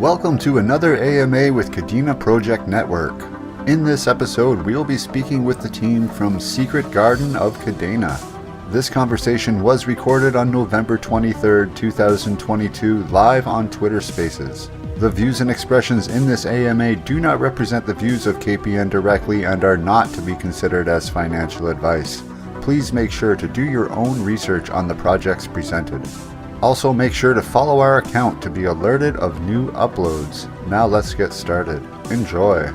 Welcome to another AMA with Kadena Project Network. In this episode, we'll be speaking with the team from Secret Garden of Kadena. This conversation was recorded on November 23rd, 2022, live on Twitter Spaces. The views and expressions in this AMA do not represent the views of KPN directly and are not to be considered as financial advice. Please make sure to do your own research on the projects presented. Also, make sure to follow our account to be alerted of new uploads. Now let's get started. Enjoy.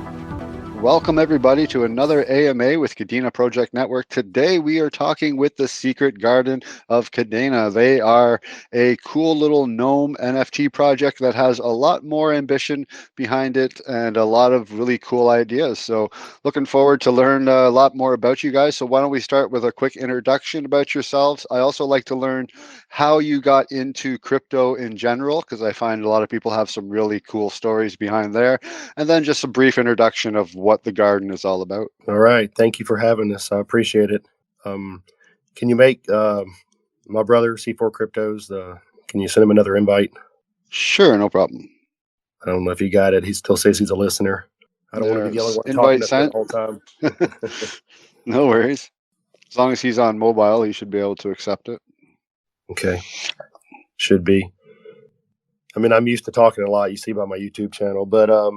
Welcome everybody to another AMA with Kadena Project Network. Today we are talking with the Secret Garden of Kadena. They are a cool little gnome NFT project that has a lot more ambition behind it and a lot of really cool ideas. So looking forward to learn a lot more about you guys. So why don't we start with a quick introduction about yourselves. I also like to learn how you got into crypto in general, because I find a lot of people have some really cool stories behind there. And then just a brief introduction of what the garden is all about. All right. Thank you for having us. I appreciate it. Can you make my brother, C4 Cryptos, can you send him another invite? Sure, no problem. I don't know if he got it. He still says he's a listener. I don't want to be yelling invite sent the whole time. No worries. As long as he's on mobile, he should be able to accept it. Okay. Should be. I mean, I'm used to talking a lot, you see by my YouTube channel, but I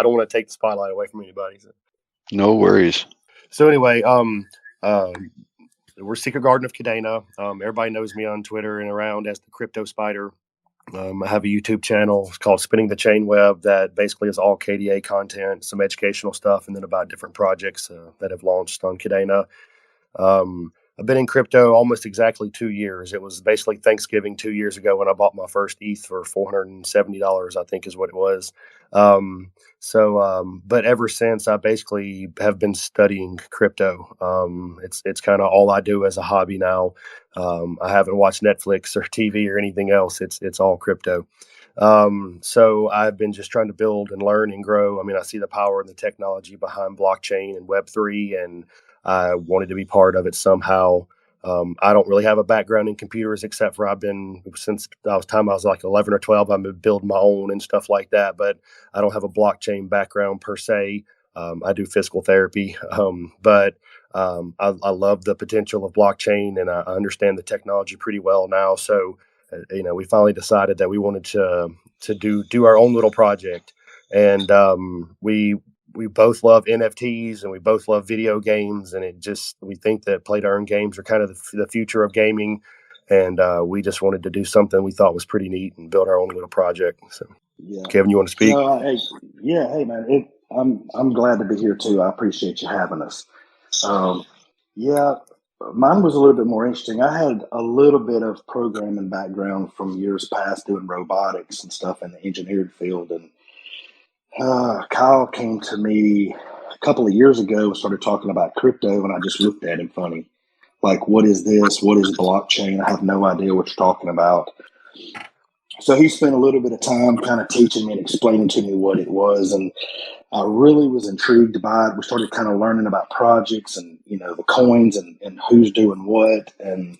don't want to take the spotlight away from anybody. So. No worries. So anyway, we're Secret Garden of Kadena. Everybody knows me on Twitter and around as the Crypto Spider. I have a YouTube channel. It's called Spinning the Chain Web that basically is all KDA content, some educational stuff, and then about different projects that have launched on Kadena. I've been in crypto almost exactly 2 years. It was basically Thanksgiving 2 years ago when I bought my first ETH for $470, I think is what it was. But ever since, I basically have been studying crypto. It's kind of all I do as a hobby now. I haven't watched Netflix or TV or anything else. It's all crypto. So I've been just trying to build and learn and grow. I mean, I see the power and the technology behind blockchain and Web3, and I wanted to be part of it somehow. I don't really have a background in computers, except for since I was like 11 or 12, I've been building my own and stuff like that, but I don't have a blockchain background per se. I do physical therapy, but I love the potential of blockchain, and I understand the technology pretty well now. So, we finally decided that we wanted to do our own little project, and we both love NFTs and we both love video games, and we think that play to earn games are kind of the future of gaming. And we just wanted to do something we thought was pretty neat and build our own little project. So, yeah. Kevin, you want to speak? Hey, man, I'm glad to be here too. I appreciate you having us. Mine was a little bit more interesting. I had a little bit of programming background from years past doing robotics and stuff in the engineering field, and Kyle came to me a couple of years ago and started talking about crypto, and I just looked at him funny. Like, what is this? What is blockchain? I have no idea what you're talking about. So he spent a little bit of time kind of teaching me and explaining to me what it was, and I really was intrigued by it. We started kind of learning about projects and, the coins and who's doing what, and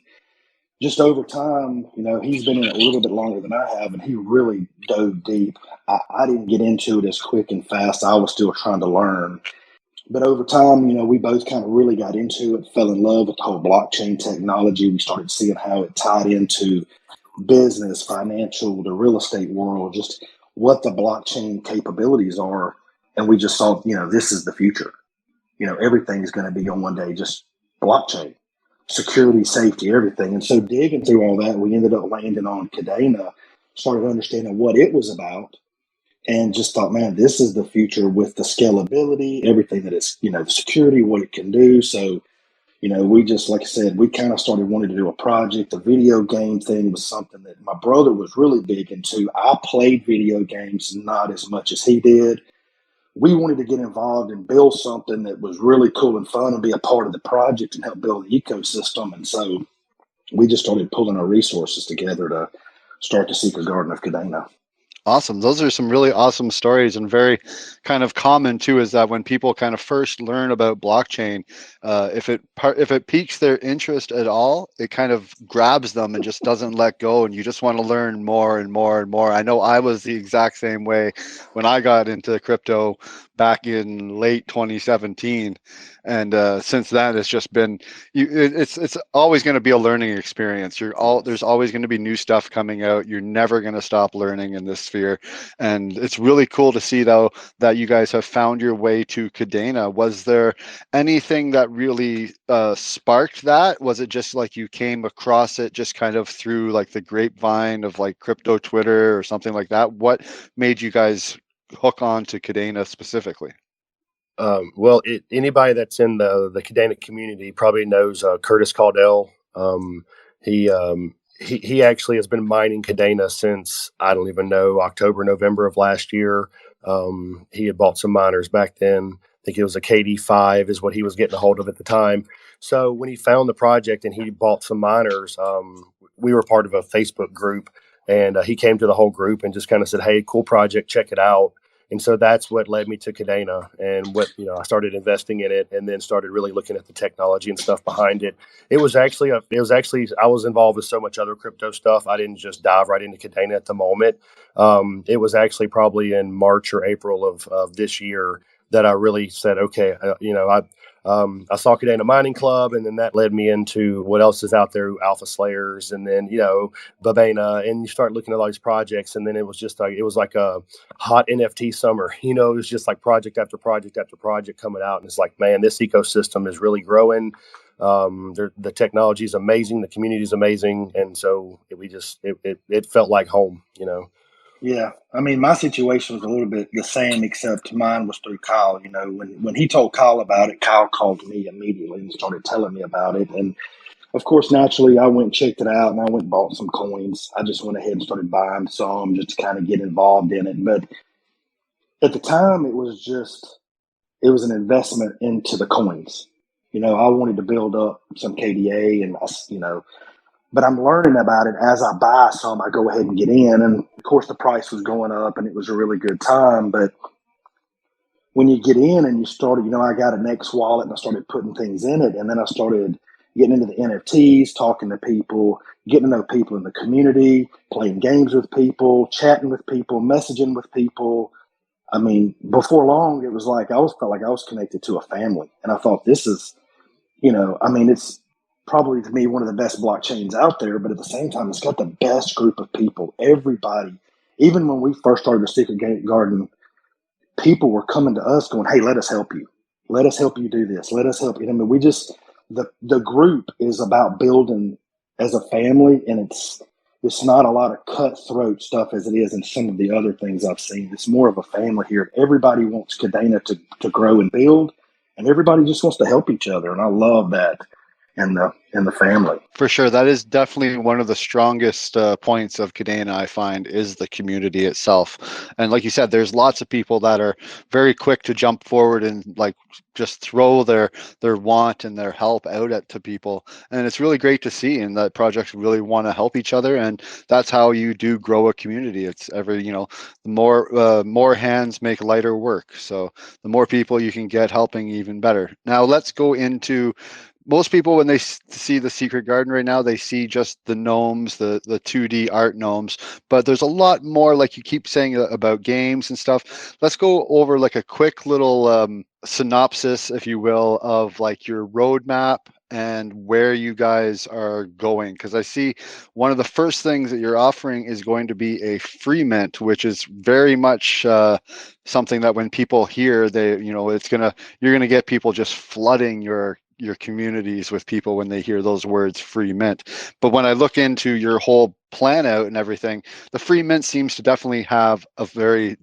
just over time, he's been in it a little bit longer than I have, and he really dove deep. I didn't get into it as quick and fast. I was still trying to learn. But over time, we both kind of really got into it, fell in love with the whole blockchain technology. We started seeing how it tied into business, financial, the real estate world, just what the blockchain capabilities are. And we just saw, this is the future. Everything's going to be on one day, just blockchain. Security, safety, everything. And so digging through all that, we ended up landing on Kadena, started understanding what it was about, and just thought, man, this is the future with the scalability, everything that it's, the security, what it can do. So, we just, like I said, we kind of started wanting to do a project. The video game thing was something that my brother was really big into. I played video games, not as much as he did. We wanted to get involved and build something that was really cool and fun and be a part of the project and help build the ecosystem. And so we just started pulling our resources together to start the Secret Garden of Kadena. Awesome. Those are some really awesome stories, and very kind of common too, is that when people kind of first learn about blockchain, if it piques their interest at all, it kind of grabs them and just doesn't let go, and you just want to learn more and more and more. I know I was the exact same way when I got into crypto back in late 2017, and since then it's just been it's always going to be a learning experience. There's always going to be new stuff coming out. You're never going to stop learning in this sphere, and it's really cool to see though that you guys have found your way to Kadena. Was there anything that really sparked that? Was it just like you came across it just kind of through like the grapevine of like crypto Twitter or something like that? What made you guys hook on to Kadena specifically? Well, anybody that's in the Kadena community probably knows Curtis Caudill. He actually has been mining Kadena since, I don't even know, October, November of last year. He had bought some miners back then. I think it was a KD5 is what he was getting a hold of at the time. So when he found the project and he bought some miners, we were part of a Facebook group, and he came to the whole group and just kind of said, "Hey, cool project, check it out." And so that's what led me to Kadena, and I started investing in it, and then started really looking at the technology and stuff behind it. I was involved with so much other crypto stuff. I didn't just dive right into Kadena at the moment. It was actually probably in March or April of this year that I really said, okay, I saw Kadena Mining Club, and then that led me into what else is out there, Alpha Slayers, and then Babena, and you start looking at all these projects, and then it was like a hot NFT summer. It was just like project after project after project coming out, and it's like, man, this ecosystem is really growing. The technology is amazing, the community is amazing, and so it felt like home. Yeah, I mean, my situation was a little bit the same, except mine was through Kyle. When he told Kyle about it, Kyle called me immediately and started telling me about it. And of course, naturally, I went and checked it out, and I went and bought some coins. I just went ahead and started buying some just to kind of get involved in it. But at the time, it was an investment into the coins. I wanted to build up some KDA, and but I'm learning about it as I buy some. I go ahead and get in, and of course, the price was going up, and it was a really good time. But when you get in and you started, I got an X wallet, and I started putting things in it, and then I started getting into the NFTs, talking to people, getting to know people in the community, playing games with people, chatting with people, messaging with people. I mean, before long, it was like felt like I was connected to a family, and I thought this is, it's probably to me one of the best blockchains out there. But at the same time, it's got the best group of people. Everybody, even when we first started the Secret Garden, people were coming to us going, "Hey, let us help you. Let us help you do this. Let us help you." I mean, the group is about building as a family, and it's not a lot of cutthroat stuff as it is in some of the other things I've seen. It's more of a family here. Everybody wants Kadena to grow and build, and everybody just wants to help each other. And I love that in the family. For sure, that is definitely one of the strongest points of Kadena, I find, is the community itself. And like you said, there's lots of people that are very quick to jump forward and like just throw their want and their help out to people. And it's really great to see, and that projects really want to help each other. And that's how you do grow a community. It's the more hands make lighter work. So the more people you can get helping, even better. Now let's go into most people, when they see the Secret Garden right now, they see just the gnomes, the 2D art gnomes, but there's a lot more, like you keep saying, about games and stuff. Let's go over like a quick little synopsis, if you will, of like your roadmap and where you guys are going, because I see one of the first things that you're offering is going to be a free mint, which is very much something that when people hear, you're gonna get people just flooding your communities with people when they hear those words, free mint. But when I look into your whole plan out and everything, the free mint seems to definitely have a very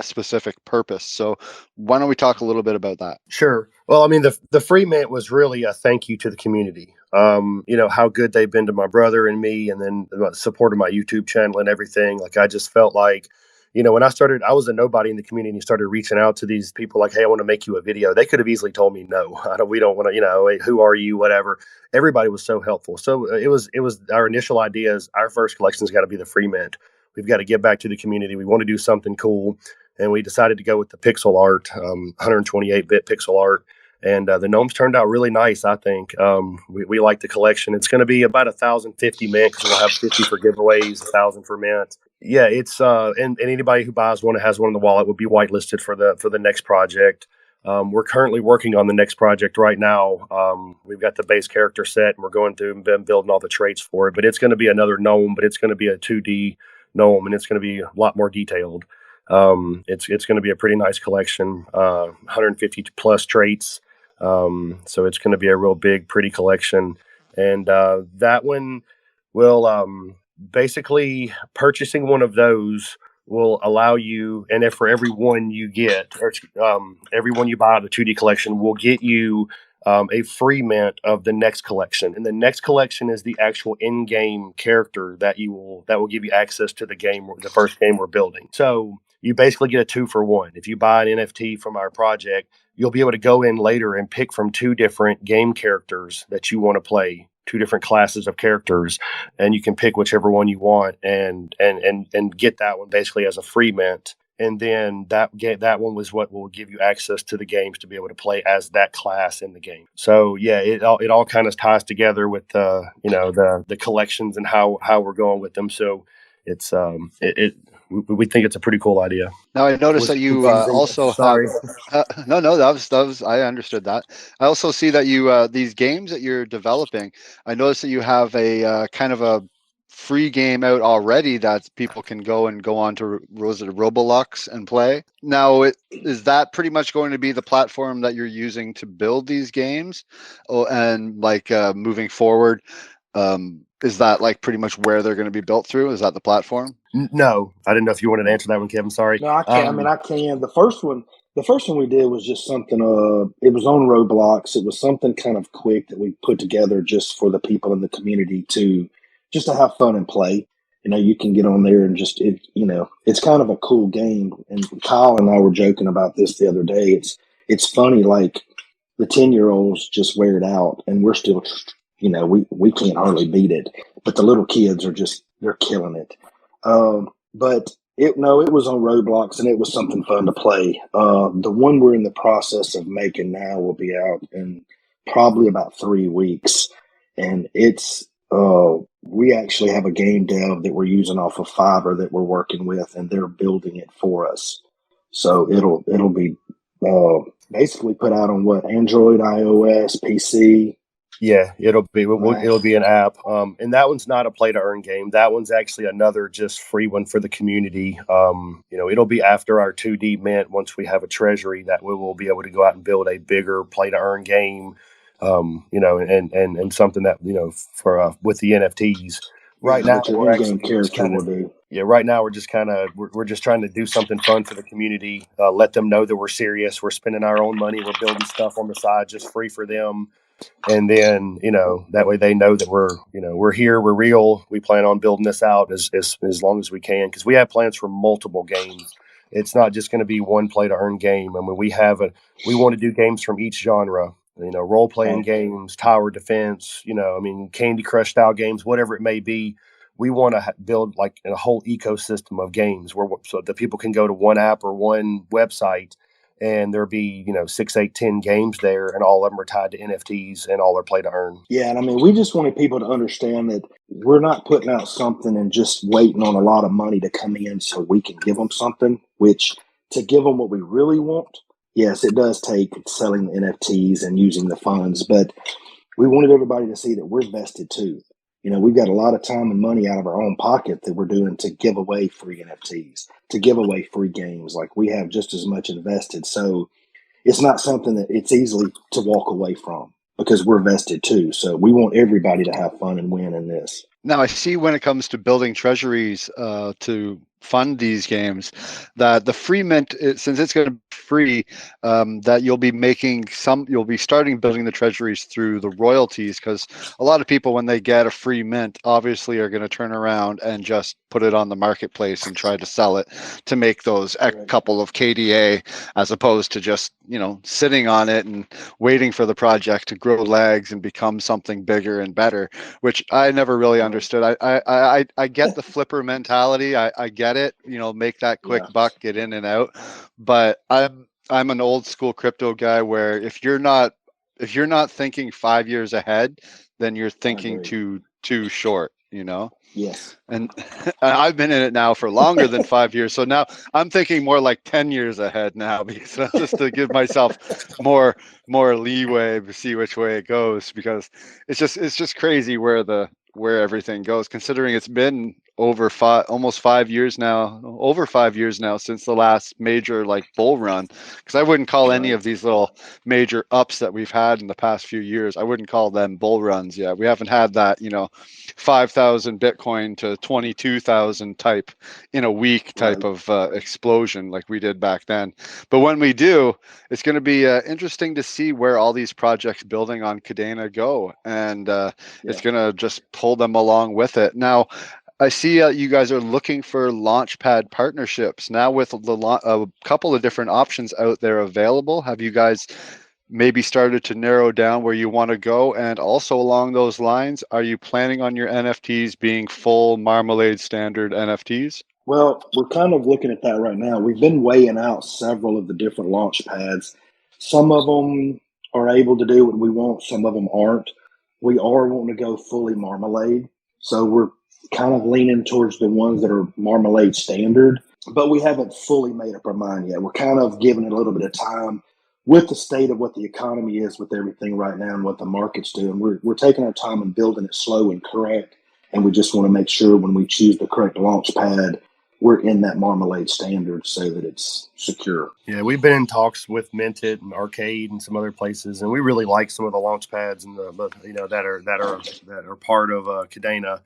specific purpose. So why don't we talk a little bit about that? Sure. Well, I mean, the free mint was really a thank you to the community. How good they've been to my brother and me, and then the support of my YouTube channel and everything. Like, I just felt like, when I started, I was a nobody in the community, and started reaching out to these people like, "Hey, I want to make you a video." They could have easily told me, "No, we don't want to, hey, who are you?" Whatever. Everybody was so helpful. So it was our initial idea is our first collection's got to be the free mint. we've got to give back to the community. We want to do something cool. And we decided to go with the pixel art, 128-bit pixel art. And the gnomes turned out really nice, I think. We like the collection. It's going to be about 1,050 mint because we'll have 50 for giveaways, 1,000 for mint. Yeah, it's and anybody who buys one and has one in the wallet will be whitelisted for the next project. We're currently working on the next project right now. We've got the base character set, and we're going through and been building all the traits for it. But it's going to be another gnome, but it's going to be a 2D gnome, and it's going to be a lot more detailed. It's going to be a pretty nice collection, 150 plus traits. So it's going to be a real big, pretty collection. And that one will basically purchasing one of those will allow you, and if for every one you get, or every one you buy out of the 2D collection will get you a free mint of the next collection. And the next collection is the actual in-game character that will give you access to the game, the first game we're building. So you basically get a 2-for-1. If you buy an NFT from our project, you'll be able to go in later and pick from 2 different game characters that you want to play, 2 different classes of characters, and you can pick whichever one you want and get that one basically as a free mint. And then that one was what will give you access to the games to be able to play as that class in the game. So yeah, it all kind of ties together with the collections and how we're going with them. So it's we think it's a pretty cool idea. Now I noticed that you also Sorry. have no, that was I understood that. I also see that you these games that you're developing. I noticed that you have a kind of a free game out already that people can go on to Roblox and play. Now, is that pretty much going to be the platform that you're using to build these games? Oh, and like moving forward, is that like pretty much where they're going to be built through? Is that the platform? No, I didn't know if you wanted to answer that one, Kevin. Sorry. No, I can. I can. The first one we did was just something. It was on Roblox. It was something kind of quick that we put together just for the people in the community to have fun and play. You can get on there and it's kind of a cool game. And Kyle and I were joking about this the other day. It's funny, like the 10-year-olds just wear it out, and we're still, we can't hardly beat it. But the little kids they're killing it. But it was on Roblox, and it was something fun to play. The one we're in the process of making now will be out in probably about 3 weeks, and it's we actually have a game dev that we're using off of Fiverr that we're working with, and they're building it for us. So it'll be basically put out on Android, iOS, PC. Yeah, it'll be an app, and that one's not a play to earn game. That one's actually another just free one for the community. It'll be after our 2D mint. Once we have a treasury, that we will be able to go out and build a bigger play to earn game. And something that for with the NFTs. Right now, we're actually right now we're just trying to do something fun for the community. Let them know that we're serious. We're spending our own money. We're building stuff on the side just free for them. And then, that way they know that we're here, we're real. We plan on building this out as long as we can, because we have plans for multiple games. It's not just going to be one play to earn game. I mean, we want to do games from each genre, role playing games, tower defense, Candy Crush style games, whatever it may be. We want to build like a whole ecosystem of games so that people can go to one app or one website, and there'll be 6, 8, 10 games there, and all of them are tied to NFTs, and all are play to earn. Yeah, and we just wanted people to understand that we're not putting out something and just waiting on a lot of money to come in so we can give them something. Which, to give them what we really want, yes, it does take selling the NFTs and using the funds, but we wanted everybody to see that we're vested too. We've got a lot of time and money out of our own pocket that we're doing to give away free NFTs, to give away free games. Like, we have just as much invested. So it's not something that it's easily to walk away from, because we're vested too. So we want everybody to have fun and win in this. Now, I see when it comes to building treasuries to fund these games, that the free mint, since it's going to be free, that you'll be starting building the treasuries through the royalties, because a lot of people, when they get a free mint, obviously are going to turn around and just put it on the marketplace and try to sell it to make those couple of KDA, as opposed to just sitting on it and waiting for the project to grow legs and become something bigger and better, which I never really understood. I get the flipper mentality. I get it, make that quick Yeah. buck, get in and out. But I'm an old school crypto guy where if you're not thinking 5 years ahead, then you're thinking agree. too short, Yes. and I've been in it now for longer than 5 years. So now I'm thinking more like 10 years ahead now, because just to give myself more leeway to see which way it goes, because it's just crazy where everything goes, considering it's been over almost 5 years now, over 5 years now since the last major like bull run. Because I wouldn't call any Right. of these little major ups that we've had in the past few years, I wouldn't call them bull runs yet. We haven't had that, 5,000 Bitcoin to 22,000 type in a week type Right. of explosion like we did back then. But when we do, it's going to be interesting to see where all these projects building on Kadena go, and Yeah. it's going to just pull them along with it. Now, I see you guys are looking for Launchpad partnerships now with a couple of different options out there available. Have you guys maybe started to narrow down where you want to go? And also along those lines, are you planning on your NFTs being full Marmalade standard NFTs? Well, we're kind of looking at that right now. We've been weighing out several of the different launch pads. Some of them are able to do what we want, some of them aren't. We are wanting to go fully Marmalade. So we're kind of leaning towards the ones that are Marmalade standard, but we haven't fully made up our mind yet. We're kind of giving it a little bit of time with the state of what the economy is with everything right now and what the market's doing. We're taking our time and building it slow and correct. And we just want to make sure when we choose the correct launch pad, we're in that Marmalade standard so that it's secure. Yeah, we've been in talks with Minted and Arcade and some other places, and we really like some of the launch pads and that are part of Kadena.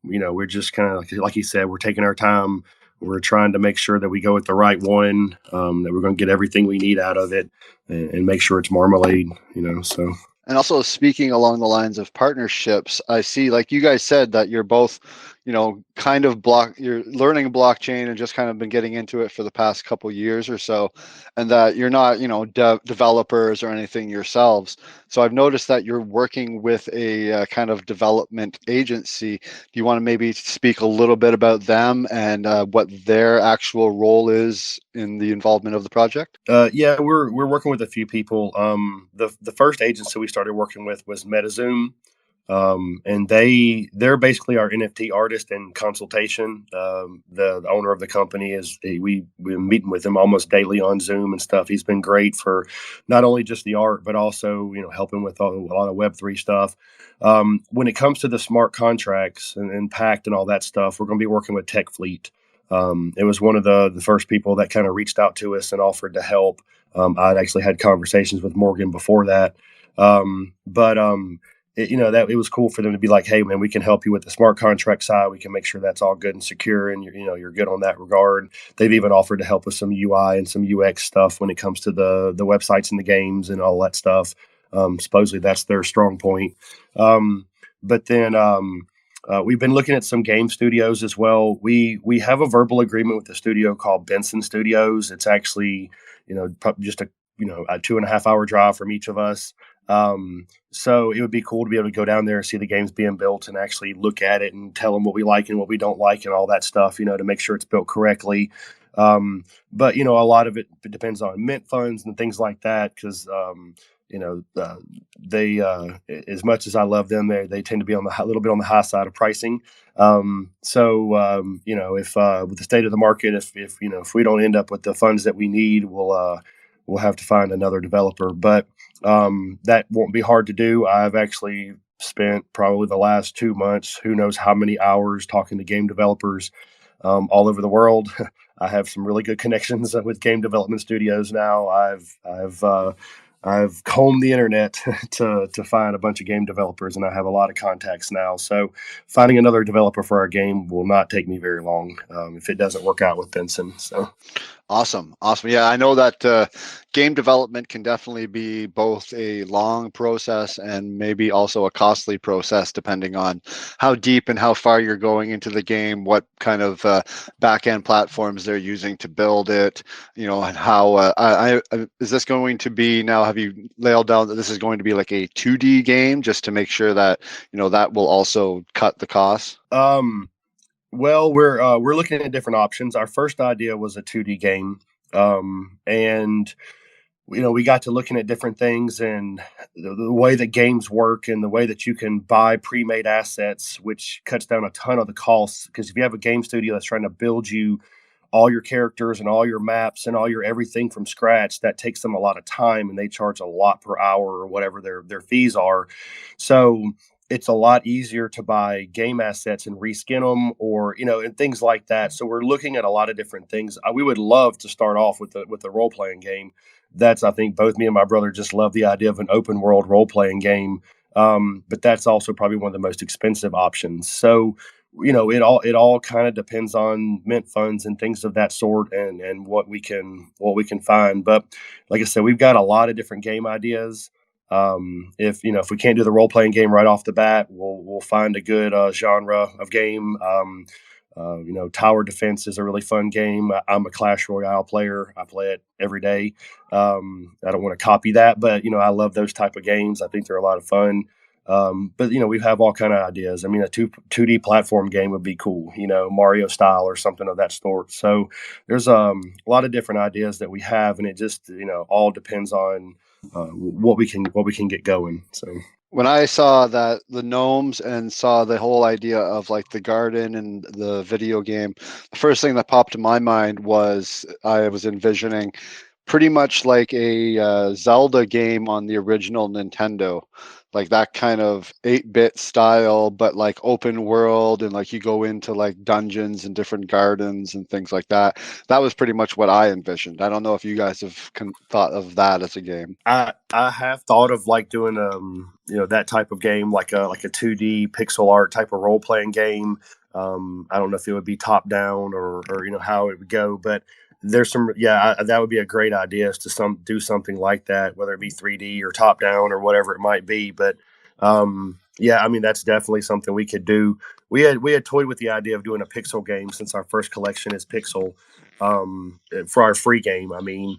We're just kind of like you said, we're taking our time. We're trying to make sure that we go with the right one, that we're going to get everything we need out of it, and make sure it's Marmalade. So. And also, speaking along the lines of partnerships, I see, like you guys said, that you're both, kind of you're learning blockchain and just kind of been getting into it for the past couple years or so, and that you're not, developers or anything yourselves. So I've noticed that you're working with a kind of development agency. Do you want to maybe speak a little bit about them and what their actual role is in the involvement of the project? Yeah, we're working with a few people. The first agency we started working with was MetaZoom, and they're basically our NFT artist and consultation. The owner of the company we're meeting with him almost daily on Zoom and stuff. He's been great for not only just the art, but also helping with a lot of Web3 stuff. When it comes to the smart contracts and Pact and all that stuff, we're going to be working with Tech Fleet. It was one of the first people that kind of reached out to us and offered to help. I'd actually had conversations with Morgan before that, but it was cool for them to be like, "Hey, man, we can help you with the smart contract side. We can make sure that's all good and secure, and you're good on that regard." They've even offered to help with some UI and some UX stuff when it comes to the websites and the games and all that stuff. Supposedly that's their strong point. But then. We've been looking at some game studios as well. We have a verbal agreement with a studio called Benson Studios. It's actually, just a 2.5 hour drive from each of us. So it would be cool to be able to go down there and see the games being built and actually look at it and tell them what we like and what we don't like and all that stuff, to make sure it's built correctly. But a lot of it depends on mint funds and things like that because they as much as I love them, they tend to be on a little bit on the high side of pricing. If with the state of the market, if we don't end up with the funds that we need, we'll have to find another developer. But that won't be hard to do. I've actually spent probably the last 2 months, who knows how many hours, talking to game developers all over the world. I have some really good connections with game development studios now. I've I've combed the internet to find a bunch of game developers, and I have a lot of contacts now. So finding another developer for our game will not take me very long if it doesn't work out with Benson. So. Awesome. Yeah, I know that game development can definitely be both a long process and maybe also a costly process, depending on how deep and how far you're going into the game, what kind of back-end platforms they're using to build it, and how. Is this going to be now? Have you nailed down that this is going to be like a 2D game, just to make sure that that will also cut the costs? Well, we're looking at different options. Our first idea was a 2D game, and we got to looking at different things and the way that games work and the way that you can buy pre-made assets, which cuts down a ton of the costs. Because if you have a game studio that's trying to build you all your characters and all your maps and all your everything from scratch, that takes them a lot of time, and they charge a lot per hour or whatever their fees are. So it's a lot easier to buy game assets and reskin them, or and things like that. So we're looking at a lot of different things. We would love to start off with the role playing game. I think both me and my brother just love the idea of an open world role playing game. But that's also probably one of the most expensive options. So it all kind of depends on mint funds and things of that sort, and what we can find. But like I said, we've got a lot of different game ideas. If we can't do the role playing game right off the bat, we'll find a good genre of game. Tower defense is a really fun game. I'm a Clash Royale player. I play it every day. I don't want to copy that, but I love those type of games. I think they're a lot of fun. But we have all kind of ideas. I mean, a 2D platform game would be cool, Mario style or something of that sort. So there's a lot of different ideas that we have, and it just all depends on what we can get going. So when I saw that the gnomes and saw the whole idea of like the garden and the video game, the first thing that popped to my mind was I was envisioning pretty much like a Zelda game on the original Nintendo, like that kind of 8-bit style, but like open world, and like you go into like dungeons and different gardens and things like that. That was pretty much what I envisioned. I don't know if you guys have thought of that as a game. I have thought of like doing that type of game, like a 2D pixel art type of role playing game. I don't know if it would be top down or how it would go, but there's that would be a great idea, is to do something like that, whether it be 3D or top down or whatever it might be. But I mean, that's definitely something we could do. We had toyed with the idea of doing a pixel game, since our first collection is pixel, for our free game. I mean,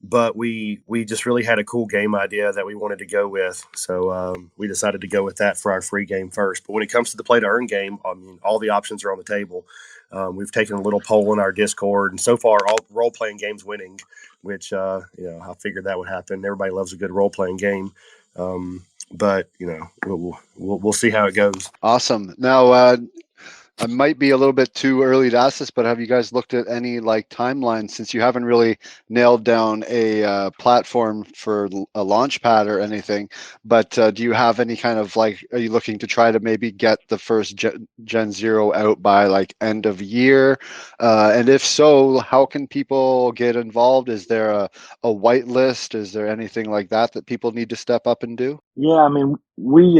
but we just really had a cool game idea that we wanted to go with, so we decided to go with that for our free game first. But when it comes to the play to earn game, I mean, all the options are on the table. We've taken a little poll in our Discord, and so far, all role playing games winning, which I figured that would happen. Everybody loves a good role playing game, but we'll see how it goes. Awesome. Now, I might be a little bit too early to ask this, but have you guys looked at any like timeline, since you haven't really nailed down a platform for a Launchpad or anything? But do you have any kind of like, are you looking to try to maybe get the first Gen Zero out by like end of year? And if so, how can people get involved? Is there a whitelist? Is there anything like that people need to step up and do? Yeah, I mean, we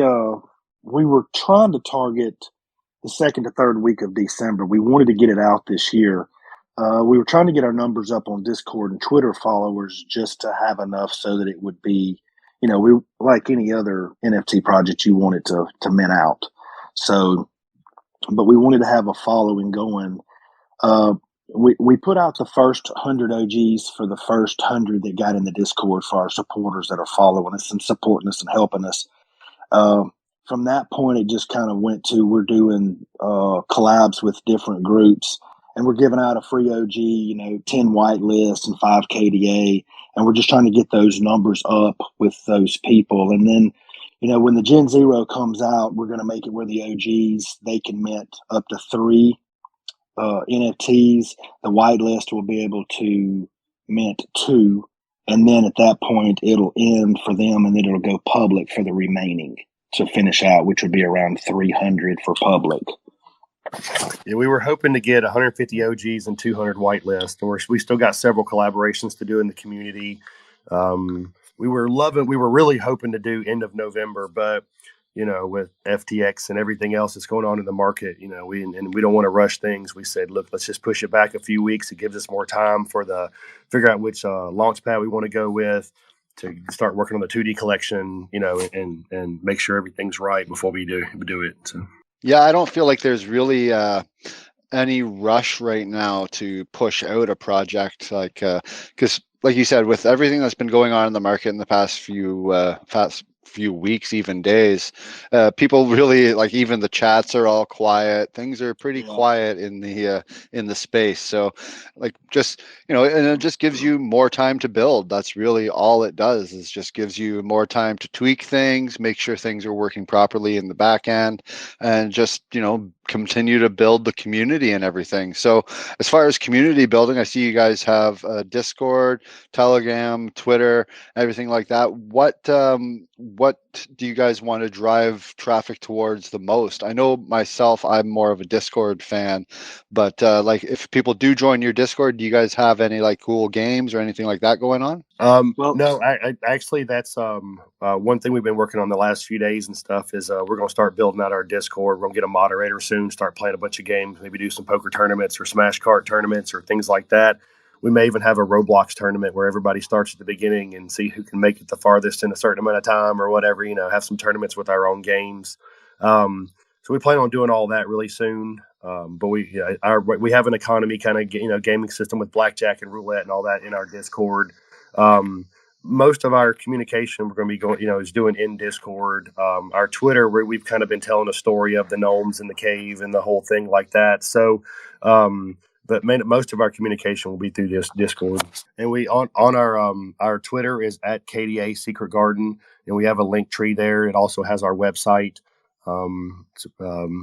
were trying to target the second to third week of December. We wanted to get it out this year. We were trying to get our numbers up on Discord and Twitter followers, just to have enough so that it would be, we, like any other NFT project, you want it to mint out. So, but we wanted to have a following going. We put out the first 100 OGs for the first 100 that got in the Discord, for our supporters that are following us and supporting us and helping us. From that point, it just kind of went to, we're doing collabs with different groups, and we're giving out a free OG, 10 whitelists and 5 KDA, and we're just trying to get those numbers up with those people. And then, when the Gen Zero comes out, we're going to make it where the OGs, they can mint up to 3 NFTs. The whitelist will be able to mint 2, and then at that point, it'll end for them, and then it'll go public for the remaining to finish out, which would be around 300 for public. Yeah, we were hoping to get 150 OGs and 200 whitelists. We still got several collaborations to do in the community. we were really hoping to do end of November, but with FTX and everything else that's going on in the market, we don't want to rush things. We said, look, let's just push it back a few weeks. It gives us more time figure out which Launchpad we want to go with, to start working on the 2D collection, and make sure everything's right before we do it. So. Yeah, I don't feel like there's really any rush right now to push out a project, because like you said, with everything that's been going on in the market in the past few weeks, even days, people really, like, even the chats are all quiet. Things are pretty quiet in the space. So, like, just, and it just gives you more time to build. That's really all it does, is just gives you more time to tweak things, make sure things are working properly in the back end, and just, continue to build the community and everything. So as far as community building, I see you guys have Discord, Telegram, Twitter, everything like that. What do you guys want to drive traffic towards the most? I know myself, I'm more of a Discord fan, but like, if people do join your Discord, do you guys have any like cool games or anything like that going on? Well, No, I actually, that's one thing we've been working on the last few days and stuff is we're going to start building out our Discord. We're going to get a moderator soon, start playing a bunch of games, maybe do some poker tournaments or smash card tournaments or things like that. We may even have a Roblox tournament where everybody starts at the beginning and see who can make it the farthest in a certain amount of time or whatever, have some tournaments with our own games. So we plan on doing all that really soon. But we have an economy kind of, gaming system with blackjack and roulette and all that in our Discord. Most of our communication we're going to be going, is doing in Discord. Our Twitter, where we've kind of been telling a story of the gnomes in the cave and the whole thing like that. So, but most of our communication will be through this Discord. And we on our Twitter is at KDA Secret Garden, and we have a link tree there. It also has our website. And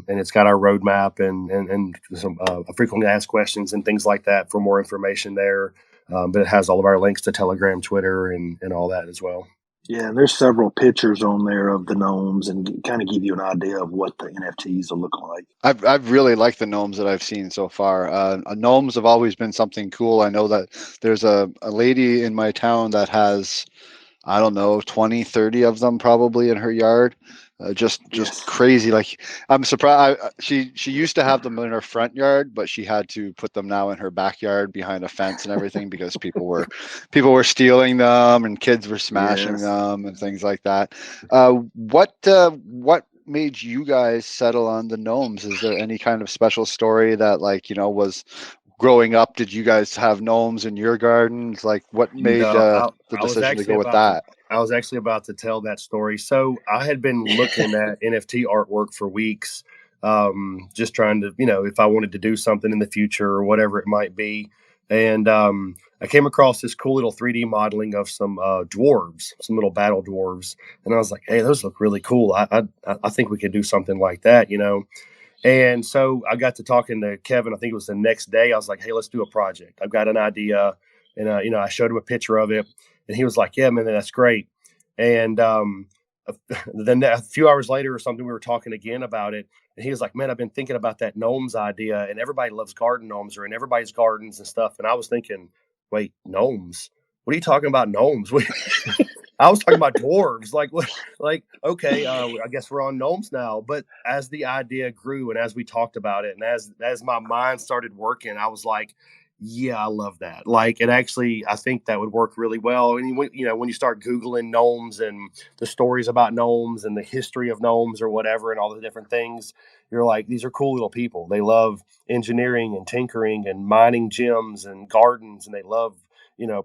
it's got our roadmap and some frequently asked questions and things like that for more information there. But it has all of our links to Telegram, Twitter, and all that as well. Yeah, there's several pictures on there of the gnomes and kind of give you an idea of what the NFTs will look like. I've really liked the gnomes that I've seen so far. Gnomes have always been something cool. I know that there's a lady in my town that has, I don't know, 20, 30 of them probably in her yard. Just Yes. crazy. Like, I'm surprised. She used to have them in her front yard, but she had to put them now in her backyard behind a fence and everything because people were stealing them and kids were smashing Yes. them and things like that. What made you guys settle on the gnomes? Is there any kind of special story that, like, was growing up? Did you guys have gnomes in your gardens? Like, what made No, the I was decision to actually go with about to. that? I was actually about to tell that story. So I had been looking at NFT artwork for weeks, just trying to, if I wanted to do something in the future or whatever it might be. And I came across this cool little 3D modeling of some dwarves, some little battle dwarves, and I was like, "Hey, those look really cool. I think we could do something like that." And so I got to talking to Kevin. I think it was the next day. I was like, "Hey, let's do a project. I've got an idea." And I showed him a picture of it, and he was like, "Yeah, man, that's great." And then a few hours later or something, we were talking again about it, and he was like, "Man, I've been thinking about that gnomes idea, and everybody loves garden gnomes or in everybody's gardens and stuff." And I was thinking, "Wait, gnomes? What are you talking about, gnomes?" I was talking about dwarves. Like what? Like, okay, I guess we're on gnomes now. But as the idea grew and as we talked about it, and as my mind started working, I was like, yeah, I love that. Like, it actually, I think that would work really well. And when you start Googling gnomes and the stories about gnomes and the history of gnomes or whatever, and all the different things, you're like, these are cool little people. They love engineering and tinkering and mining gems and gardens, and they love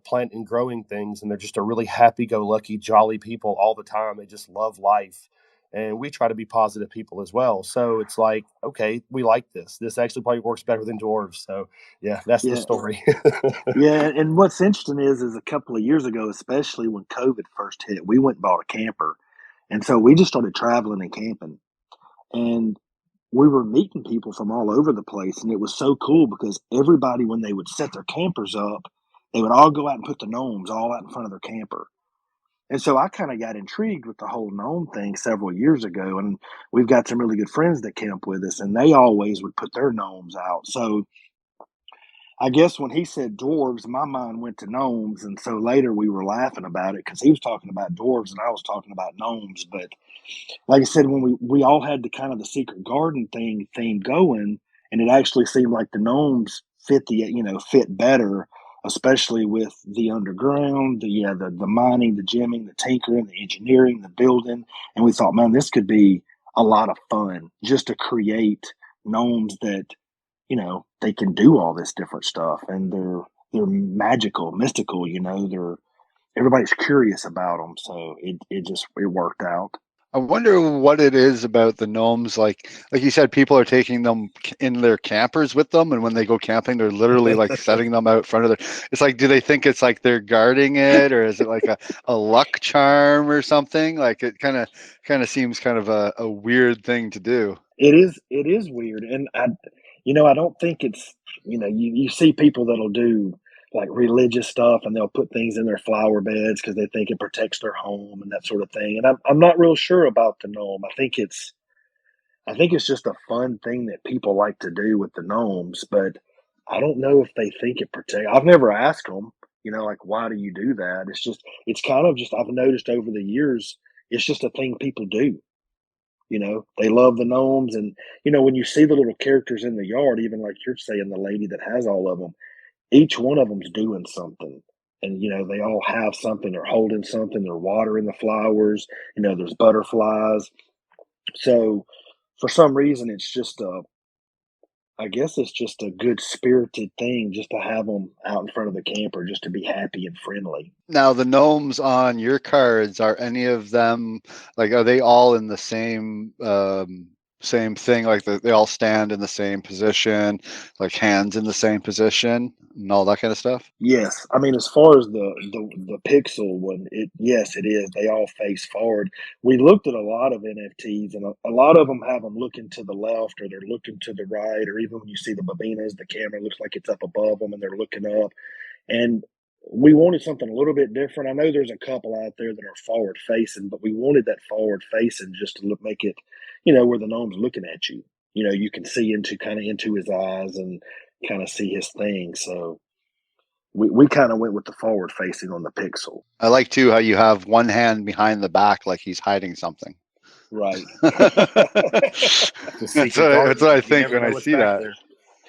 plant and growing things, and they're just a really happy-go-lucky, jolly people all the time. They just love life, and we try to be positive people as well. So it's like, okay, we like this. This actually probably works better than dwarves. So yeah, that's the Yeah. story. Yeah. And what's interesting is a couple of years ago, especially when COVID first hit, we went and bought a camper. And so we just started traveling and camping. And we were meeting people from all over the place. And it was so cool because everybody, when they would set their campers up, they would all go out and put the gnomes all out in front of their camper. And so I kind of got intrigued with the whole gnome thing several years ago. And we've got some really good friends that camp with us, and they always would put their gnomes out. So I guess when he said dwarves, my mind went to gnomes, and so later we were laughing about it because he was talking about dwarves and I was talking about gnomes. But like I said, when we all had the kind of the secret garden theme going, and it actually seemed like the gnomes fit better, especially with the underground, the mining, the gemming, the tinkering, the engineering, the building, and we thought, man, this could be a lot of fun just to create gnomes that they can do all this different stuff, and they're magical, mystical. They're everybody's curious about them, so it worked out. I wonder what it is about the gnomes. Like you said, people are taking them in their campers with them, and when they go camping, they're literally like setting them out front of their. It's like, do they think it's like they're guarding it, or is it like a luck charm or something? Like it kind of seems kind of a weird thing to do. It is weird, and I don't think it's you see people that'll do like religious stuff, and they'll put things in their flower beds because they think it protects their home and that sort of thing. And I'm not real sure about the gnome. I think it's just a fun thing that people like to do with the gnomes, but I don't know if they think it protect. I've never asked them, like why do you do that? It's kind of just I've noticed over the years it's just a thing people do. They love the gnomes, and when you see the little characters in the yard, even like you're saying, the lady that has all of them, each one of them's doing something, and they all have something. They're holding something. They're watering the flowers. There's butterflies. So for some reason, I guess it's just a good spirited thing just to have them out in front of the camper, just to be happy and friendly. Now, the gnomes on your cards, are any of them like, are they all in the same thing? Like they all stand in the same position, like hands in the same position and all that kind of stuff? Yes, I mean, as far as the pixel one, yes, it is. They all face forward. We looked at a lot of NFTs, and a lot of them have them looking to the left, or they're looking to the right, or even when you see the Babinas, the camera looks like it's up above them, and they're looking up. And we wanted something a little bit different. I know there's a couple out there that are forward facing, but we wanted that forward facing just to make it, where the gnome's looking at you. You can see into his eyes and kind of see his thing. So we kind of went with the forward facing on the pixel. I like too how you have one hand behind the back, like he's hiding something. Right. The That's secret garden. what I You think never when know I what's see back that. there.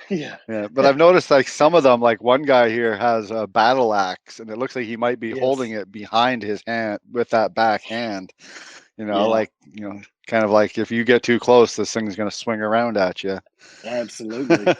Yeah. Yeah, but I've noticed like some of them, like one guy here has a battle axe, and it looks like he might be holding Yes. it behind his hand with that back hand. Yeah. Kind of like if you get too close, this thing's going to swing around at you. Absolutely.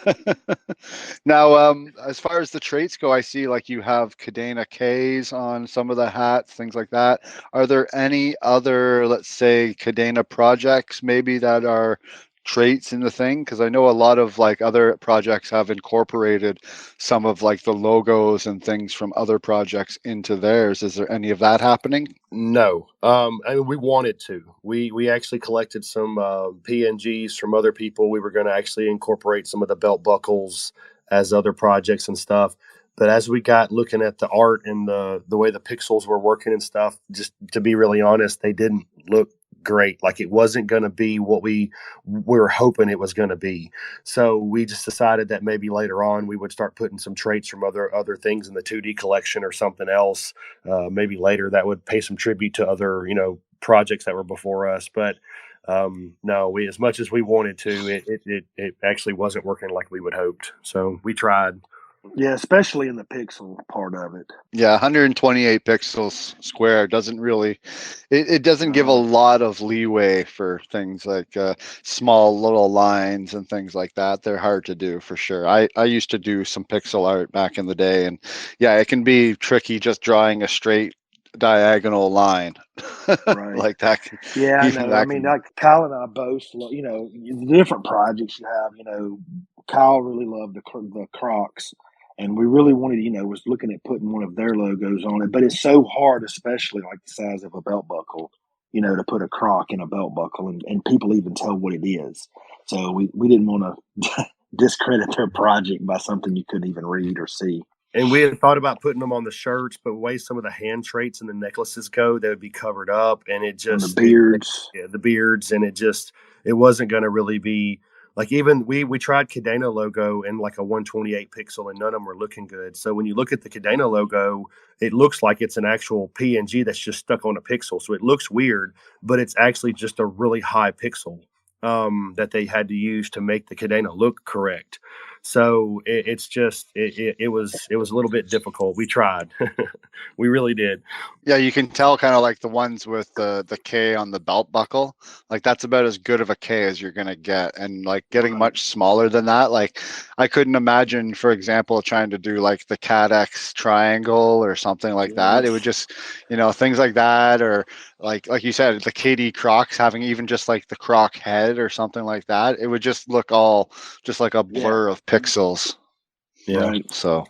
Now, as far as the traits go, I see like you have Kadena Ks on some of the hats, things like that. Are there any other, let's say, Kadena projects maybe that are traits in the thing? Because I know a lot of like other projects have incorporated some of like the logos and things from other projects into theirs. Is there any of that happening? No, I mean, we wanted to. We actually collected some PNGs from other people. We were going to actually incorporate some of the belt buckles as other projects and stuff. But as we got looking at the art and the way the pixels were working and stuff, just to be really honest, they didn't look great. Like it wasn't going to be what we were hoping it was going to be. So we just decided that maybe later on we would start putting some traits from other things in the 2D collection or something else. Maybe later that would pay some tribute to other projects that were before us. But no, we, as much as we wanted to, it actually wasn't working like we would hoped. So we tried. Yeah, especially in the pixel part of it. Yeah, 128 pixels square doesn't really, it doesn't give a Uh, lot of leeway for things like small little lines and things like that. They're hard to do for sure. I used to do some pixel art back in the day, and yeah, it can be tricky just drawing a straight diagonal line right. like that. Yeah, I Even know. I that mean, can, like Kyle and I both, the different projects you have. Kyle really loved the Crocs, and we really wanted, was looking at putting one of their logos on it. But it's so hard, especially like the size of a belt buckle, to put a Croc in a belt buckle, and people even tell what it is. So we didn't want to discredit their project by something you couldn't even read or see. And we had thought about putting them on the shirts, but the way some of the hand traits and the necklaces go, they would be covered up, and On the beards. yeah, the beards, and it wasn't going to really be Like even we tried Kadena logo in like a 128 pixel, and none of them were looking good. So when you look at the Kadena logo, it looks like it's an actual PNG that's just stuck on a pixel. So it looks weird, but it's actually just a really high pixel that they had to use to make the Kadena look correct. So it's just it was a little bit difficult. We tried, we really did. Yeah, you can tell kind of like the ones with the K on the belt buckle. Like that's about as good of a K as you're gonna get. And like getting Right. much smaller than that, like I couldn't imagine, for example, trying to do like the CADX triangle or something like that. It would Yes. just, things like that, or like you said, the KD Crocs having even just like the Croc head or something like that. It would just look all just like a Yeah. blur of pixels. Yeah. Right. So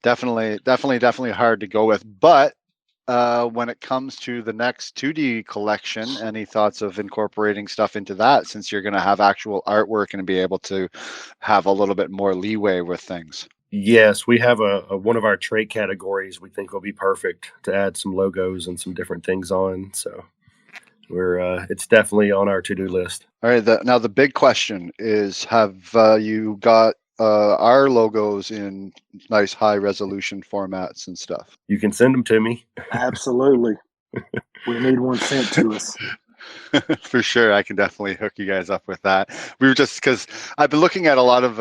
definitely hard to go with. But when it comes to the next 2D collection, any thoughts of incorporating stuff into that, since you're going to have actual artwork and be able to have a little bit more leeway with things? Yes, we have a one of our trait categories we think will be perfect to add some logos and some different things on. So we're it's definitely on our to-do list. All right. Now the big question is: have you got our logos in nice high resolution formats and stuff? You can send them to me. Absolutely. We need one sent to us. For sure, I can definitely hook you guys up with that. We were just because I've been looking at a lot of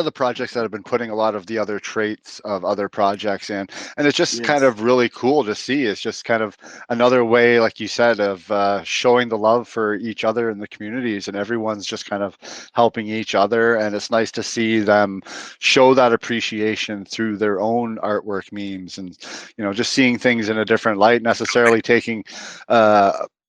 the projects that have been putting a lot of the other traits of other projects in, and it's just kind Yes. of really cool to see. It's just kind of another way, like you said, of showing the love for each other in the communities, and everyone's just kind of helping each other, and it's nice to see them show that appreciation through their own artwork memes, and just seeing things in a different light, necessarily taking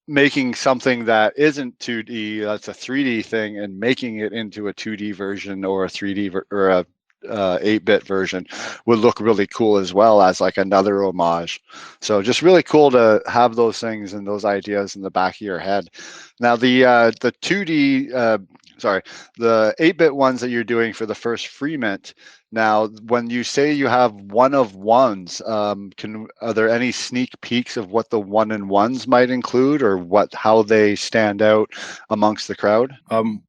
making something that isn't 2D, that's a 3D thing, and making it into a 2D version or a 3D or a 8-bit version would look really cool as well, as like another homage. So just really cool to have those things and those ideas in the back of your head. Now the 2D the 8-bit ones that you're doing for the first free mint. Now, when you say you have one of ones, are there any sneak peeks of what the one and ones might include, or how they stand out amongst the crowd?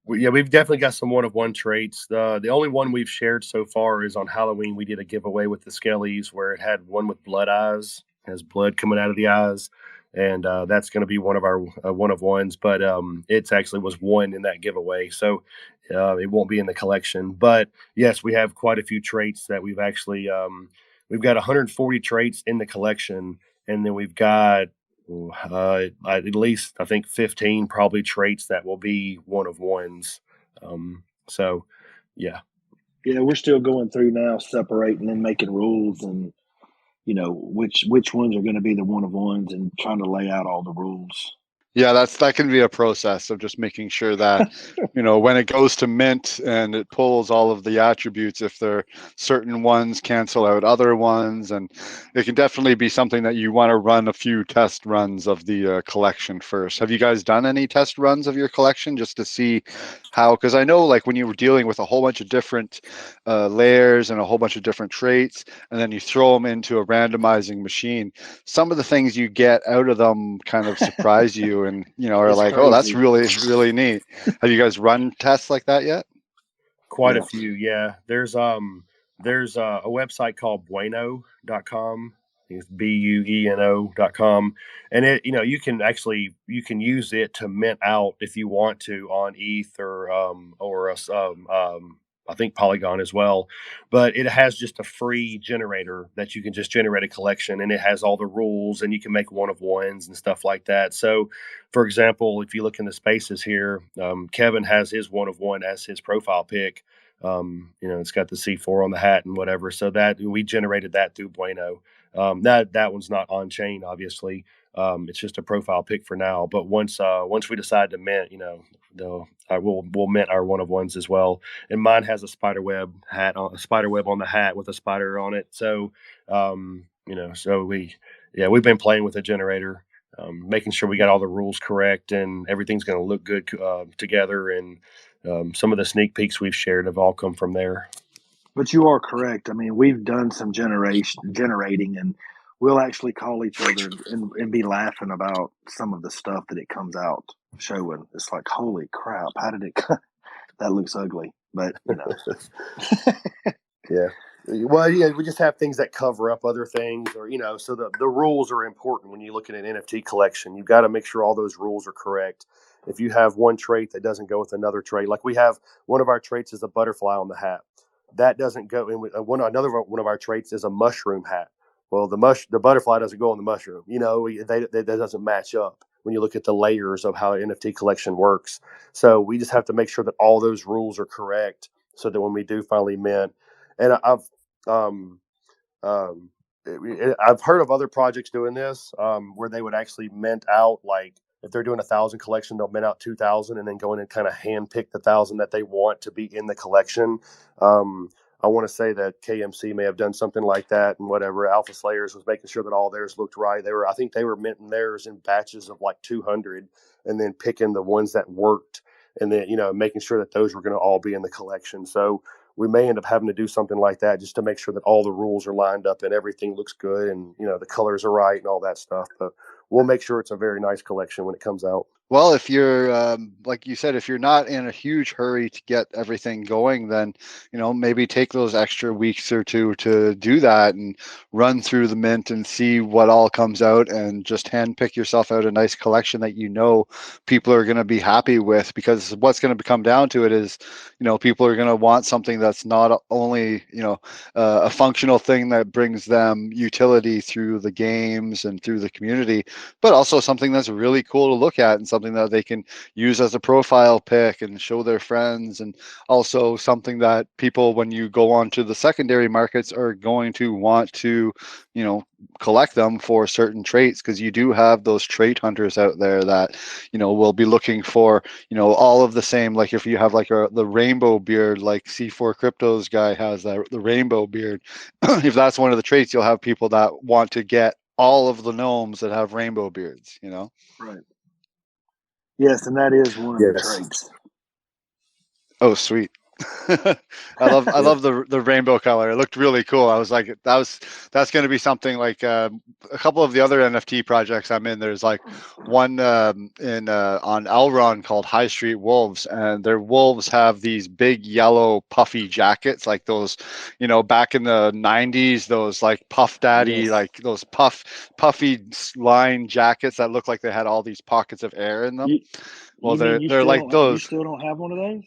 We've definitely got some one of one traits. The only one we've shared so far is on Halloween. We did a giveaway with the Skellies where it had one with blood eyes, has blood coming out of the eyes, and that's going to be one of our one of ones. But it's actually was one in that giveaway, so it won't be in the collection. But yes, we have quite a few traits that we've got 140 traits in the collection, and then we've got at least I think 15 probably traits that will be one of ones. So yeah. Yeah, we're still going through now, separating and making rules, and which ones are going to be the one of ones, and trying to lay out all the rules. Yeah, that can be a process of just making sure that, when it goes to mint and it pulls all of the attributes, if there are certain ones cancel out other ones, and it can definitely be something that you want to run a few test runs of the collection first. Have you guys done any test runs of your collection just to see how? Because I know like when you were dealing with a whole bunch of different layers and a whole bunch of different traits, and then you throw them into a randomizing machine, some of the things you get out of them kind of surprise you, and are It's like, oh, that's crazy. really neat. Have you guys run tests like that yet? Quite a Yeah. few, yeah. There's a website called bueno.com. It's bueno.com, and you can use it to mint out if you want to on ETH or I think Polygon as well. But it has just a free generator that you can just generate a collection, and it has all the rules, and you can make one of ones and stuff like that. So, for example, if you look in the spaces here, Kevin has his one of one as his profile pick. It's got the C4 on the hat and whatever. So that we generated that through Bueno. That one's not on chain, obviously. It's just a profile pick for now. But once we decide to mint, we'll mint our one of ones as well. And mine has a a spider web on the hat with a spider on it. So we've been playing with the generator, making sure we got all the rules correct and everything's going to look good together. And some of the sneak peeks we've shared have all come from there. But you are correct. I mean, we've done some generating, and we'll actually call each other and be laughing about some of the stuff that it comes out. showing. It's like, holy crap! How did it? That looks ugly, but Yeah. Well, yeah, we just have things that cover up other things, or so the rules are important when you look at an NFT collection. You've got to make sure all those rules are correct. If you have one trait that doesn't go with another trait, like we have one of our traits is a butterfly on the hat, that doesn't go in with another one of our traits is a mushroom hat. Well, the butterfly doesn't go on the mushroom. That doesn't match up when you look at the layers of how an NFT collection works. So we just have to make sure that all those rules are correct, so that when we do finally mint, and um, um, I've heard of other projects doing this, where they would actually mint out, like if they're doing 1,000 collection, they'll mint out 2,000 and then go in and kind of hand pick the 1,000 that they want to be in the collection. I want to say that KMC may have done something like that, and whatever Alpha Slayers was making sure that all theirs looked right. I think they were minting theirs in batches of like 200, and then picking the ones that worked, and then making sure that those were going to all be in the collection. So we may end up having to do something like that just to make sure that all the rules are lined up and everything looks good, and the colors are right and all that stuff. But we'll make sure it's a very nice collection when it comes out. Well, if you're, like you said, if you're not in a huge hurry to get everything going, then, maybe take those extra weeks or two to do that and run through the mint and see what all comes out, and just hand pick yourself out a nice collection that people are going to be happy with. Because what's going to come down to it is, people are going to want something that's not only, a functional thing that brings them utility through the games and through the community, but also something that's really cool to look at and something that they can use as a profile pic and show their friends, and also something that people, when you go on to the secondary markets, are going to want to, collect them for certain traits, because you do have those trait hunters out there that, will be looking for, all of the same. Like if you have like the rainbow beard, like C4 Crypto's guy has the rainbow beard, if that's one of the traits, you'll have people that want to get all of the gnomes that have rainbow beards, right. Yes, and that is one of the Yes. traits. Oh, sweet. I love the rainbow color. It looked really cool. I was like, that's going to be something like a couple of the other NFT projects I'm in. There's like one in on Elron called High Street Wolves, and their wolves have these big yellow puffy jackets, like those, back in the 90s, those like Puff Daddy, Yes. like those puffy line jackets that look like they had all these pockets of air in them. Well, You mean they're like you those. still don't have one of those?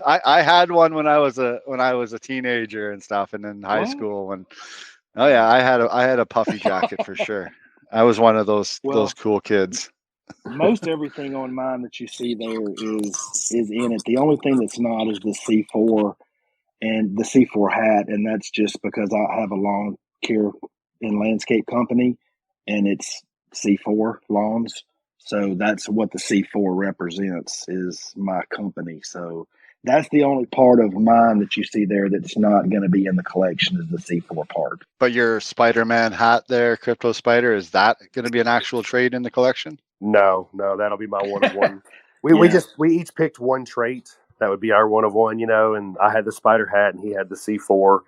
I had one when I was a teenager and stuff, and in high What? school oh yeah, I had a puffy jacket for sure. I was one of those Well, cool kids. most everything on mine that you see there is in it. The only thing that's not is the C4 and the C4 hat, and that's just because I have a lawn care and landscape company, and it's C4 lawns. So that's what the C4 represents, is my company. So that's the only part of mine that you see there that's not going to be in the collection, is the C4 part. But your Spider-Man hat there, Crypto Spider, is that going to be an actual trade in the collection? No, that'll be my one of one. Yeah. We each picked one trait that would be our one of one, and I had the spider hat and he had the C4.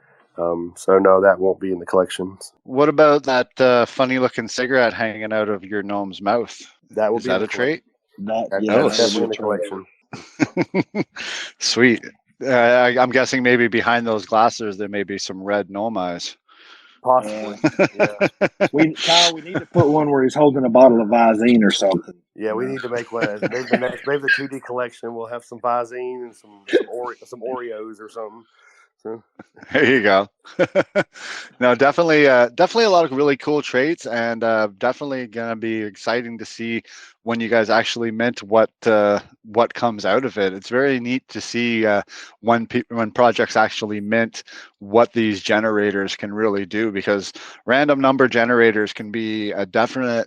So no, that won't be in the collections. What about that funny looking cigarette hanging out of your gnome's mouth? That will Is be in that the a trait? That's Oh, definitely in the collection. Sweet. I'm guessing maybe behind those glasses there may be some red gnome eyes. Possibly. Yeah. Kyle, we need to put one where he's holding a bottle of Visine or something. Yeah, we need to make one. Maybe the 2D collection will have some Visine and some Oreos or something. So. There you go. No, definitely a lot of really cool traits, and definitely gonna be exciting to see when you guys actually mint what comes out of it. It's very neat to see when projects actually mint what these generators can really do, because random number generators can be a definite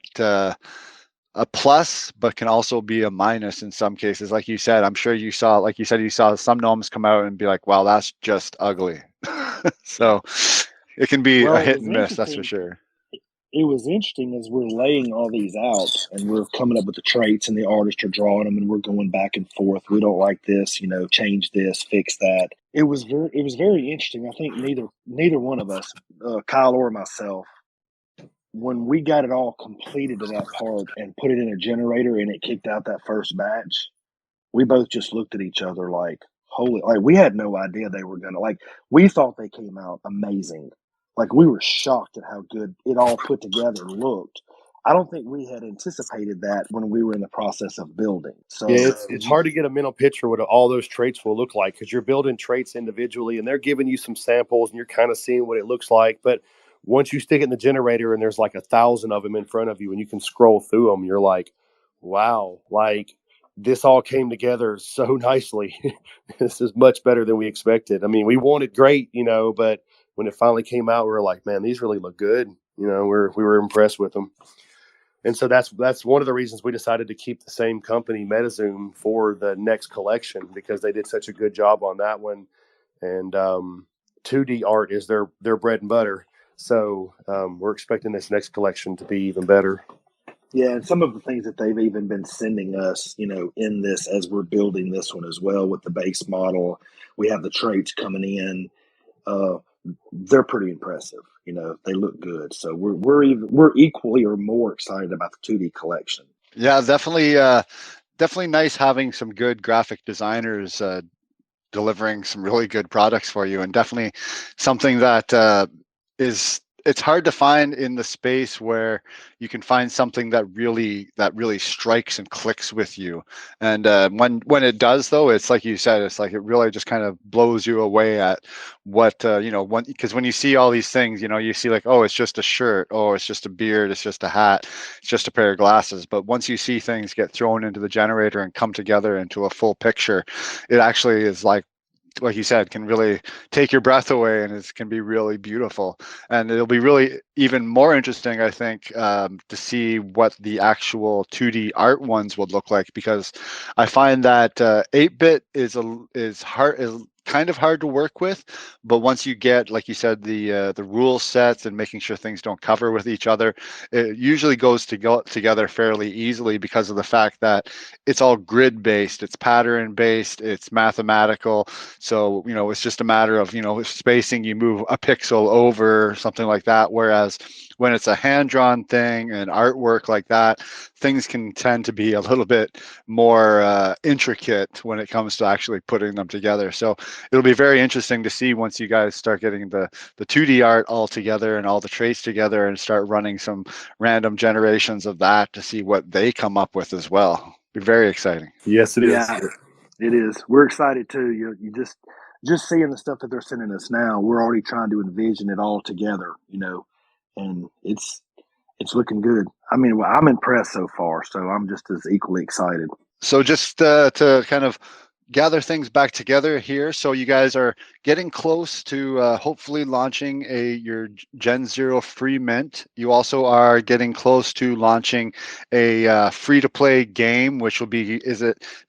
a plus, but can also be a minus in some cases. Like you said, I'm sure you saw, like you said, you saw some gnomes come out and be like, wow, that's just ugly. So it can be a hit and miss, that's for sure. It was interesting as we're laying all these out and we're coming up with the traits, and the artists are drawing them, and we're going back and forth. We don't like this, change this, fix that. It was very interesting. I think neither one of us, Kyle or myself, when we got it all completed to that part and put it in a generator and it kicked out that first batch, we both just looked at each other like, holy, like we had no idea they were gonna, like, we thought they came out amazing. Like we were shocked at how good it all put together looked. I don't think we had anticipated that when we were in the process of building. So Yeah, it's hard to get a mental picture what all those traits will look like because you're building traits individually and they're giving you some samples and you're kind of seeing what it looks like. But once you stick it in the generator and there's like 1,000 of them in front of you and you can scroll through them, you're like, wow, like this all came together so nicely. This is much better than we expected. I mean, we wanted great, but when it finally came out, we were like, man, these really look good. We were impressed with them. And so that's one of the reasons we decided to keep the same company, MetaZoom, for the next collection because they did such a good job on that one. And 2D art is their bread and butter. So we're expecting this next collection to be even better. Yeah, and some of the things that they've even been sending us, in this as we're building this one as well with the base model, we have the traits coming in. They're pretty impressive. They look good. So we're equally or more excited about the 2D collection. Yeah, definitely nice having some good graphic designers delivering some really good products for you, and definitely something that it's hard to find in the space where you can find something that really strikes and clicks with you. And when it does, though, it's like you said, it's like it really just kind of blows you away at what because when you see all these things, you see like, oh, it's just a shirt, oh, it's just a beard, it's just a hat, it's just a pair of glasses. But once you see things get thrown into the generator and come together into a full picture, it actually is like you said, can really take your breath away, and it can be really beautiful. And it'll be really even more interesting, I think, to see what the actual 2D art ones would look like, because I find that 8-bit is kind of hard to work with, but once you get, like you said, the rule sets and making sure things don't cover with each other, it usually goes to go together fairly easily because of the fact that it's all grid based, it's pattern based, it's mathematical. So it's just a matter of spacing. You move a pixel over, something like that. Whereas when it's a hand-drawn thing and artwork like that, things can tend to be a little bit more intricate when it comes to actually putting them together. So it'll be very interesting to see once you guys start getting the 2D art all together and all the traits together and start running some random generations of that to see what they come up with as well. Be very exciting. Yes, it is. Yeah, it is. We're excited too. You just seeing the stuff that they're sending us now. We're already trying to envision it all together, and it's looking good. I mean, well, I'm impressed so far, so I'm just as equally excited. So just to kind of gather things back together here. So you guys are getting close to hopefully launching your Gen Zero free mint. You also are getting close to launching a free-to-play game, which will be,